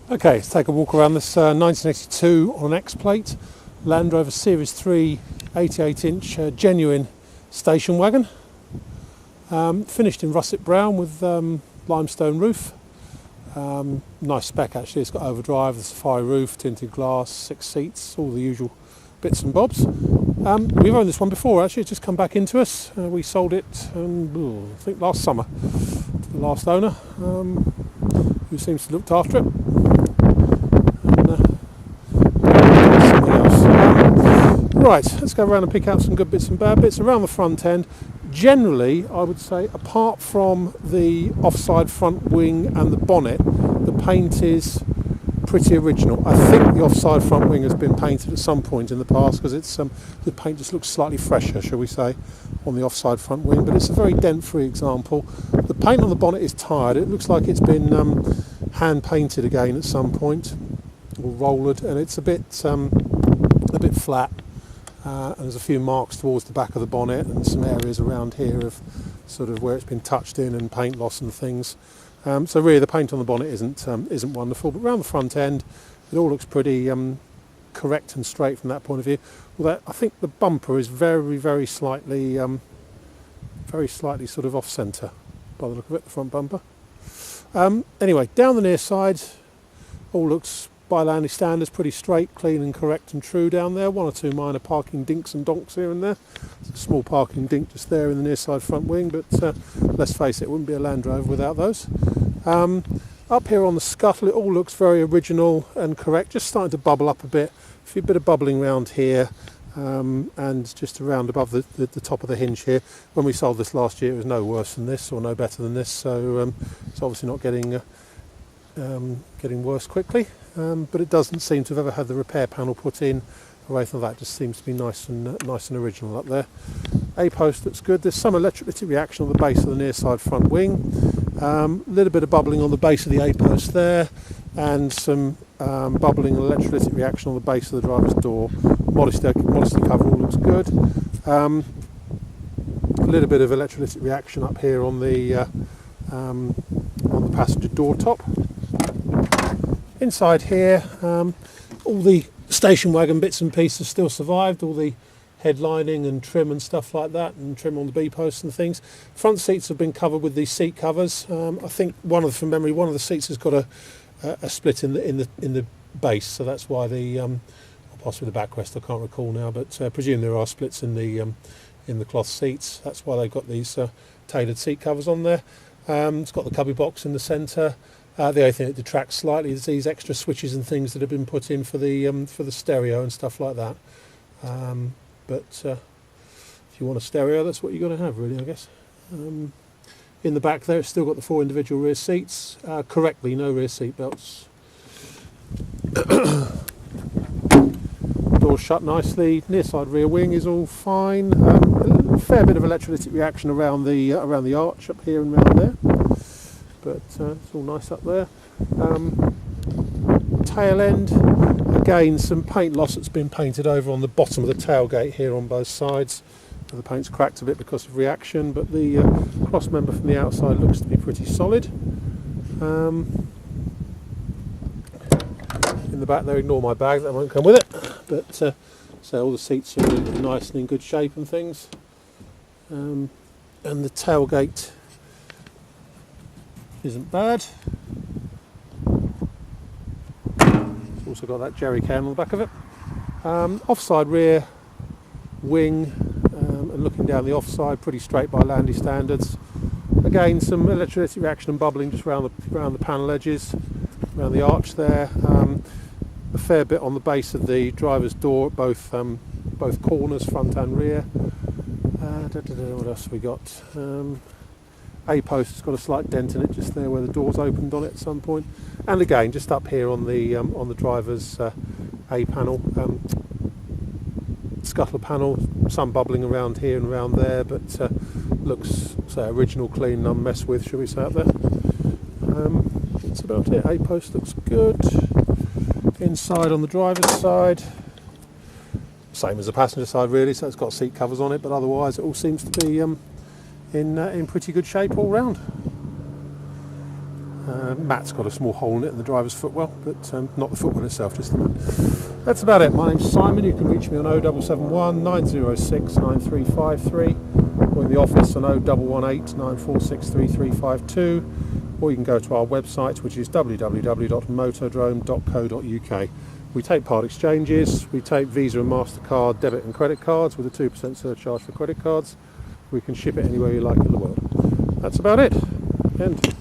Okay, let's take a walk around this 1982 on an X-plate Land Rover Series 3 88-inch genuine station wagon. Finished in russet brown with limestone roof. Nice spec actually, it's got overdrive, the safari roof, tinted glass, 6 seats, all the usual bits and bobs. We've owned this one before actually, it's just come back into us. We sold it, I think last summer, to the last owner, who seems to have looked after it. Right, let's go around and pick out some good bits and bad bits. Around the front end, generally I would say, apart from the offside front wing and the bonnet, the paint is pretty original. I think the offside front wing has been painted at some point in the past, because it's the paint just looks slightly fresher, shall we say, on the offside front wing, but it's a very dent-free example. The paint on the bonnet is tired. It looks like it's been hand painted again at some point, or rollered, and it's a bit flat. And there's a few marks towards the back of the bonnet and some areas around here of sort of where it's been touched in and paint loss and things. So really the paint on the bonnet isn't wonderful, but around the front end it all looks pretty correct and straight from that point of view. Although I think the bumper is very slightly sort of off centre by the look of it, the front bumper. Anyway, down the near side all looks by Landy standards pretty straight, clean and correct and true down there. One or two minor parking dinks and donks here and there. There's a small parking dink just there in the near side front wing, but let's face it, it wouldn't be a Land Rover without those. Up here on the scuttle it all looks very original and correct, just starting to bubble up a bit. A few bit of bubbling around here and just around above the top of the hinge here. When we sold this last year it was no worse than this or no better than this, so it's obviously not getting worse quickly. But it doesn't seem to have ever had the repair panel put in or anything like that. Just seems to be nice and original up there. A-post looks good. There's some electrolytic reaction on the base of the near side front wing. A little bit of bubbling on the base of the A-post there, and some bubbling and electrolytic reaction on the base of the driver's door. Modesty cover all looks good. A little bit of electrolytic reaction up here on the passenger door top. Inside here, all the station wagon bits and pieces still survived, all the headlining and trim and stuff like that, and trim on the B-posts and things. Front seats have been covered with these seat covers. I think from memory, one of the seats has got a split in the base, so that's why or possibly the backrest, I can't recall now, but I presume there are splits in the cloth seats. That's why they've got these tailored seat covers on there. It's got the cubby box in the centre. The only thing that detracts slightly is these extra switches and things that have been put in for the stereo and stuff like that. But if you want a stereo, that's what you're going to have, really, I guess. In the back there, it's still got the 4 individual rear seats. Correctly, no rear seat belts. Doors shut nicely. Near side rear wing is all fine. A fair bit of electrolytic reaction around the arch up here and around there. But it's all nice up there. Tail end, again some paint loss that's been painted over on the bottom of the tailgate here on both sides. The paint's cracked a bit because of reaction, but the cross member from the outside looks to be pretty solid. In the back there, ignore my bag, that won't come with it. But so all the seats are nice and in good shape and things. And the tailgate isn't bad. It's also got that jerry can on the back of it. Offside rear wing, and looking down the offside, pretty straight by Landy standards. Again, some electrolytic reaction and bubbling just around the panel edges, around the arch there. A fair bit on the base of the driver's door, both corners, front and rear. What else have we got? A-post has got a slight dent in it just there where the door's opened on it at some point, and again just up here on the driver's A-panel, scuttle panel, some bubbling around here and around there, but looks original, clean, unmessed with, shall we say, up there. That's about it. A-post looks good. Inside on the driver's side, same as the passenger side really, so it's got seat covers on it, but otherwise it all seems to be in pretty good shape all round. Mat's got a small hole in it in the driver's footwell, but not the footwell itself, just the mat. That's about it. My name's Simon. You can reach me on 0771 906 9353, or in the office on 0118 946 3352, or you can go to our website, which is www.motodrome.co.uk. We take part exchanges, we take Visa and MasterCard, debit and credit cards with a 2% surcharge for credit cards. We can ship it anywhere you like in the world. That's about it. End.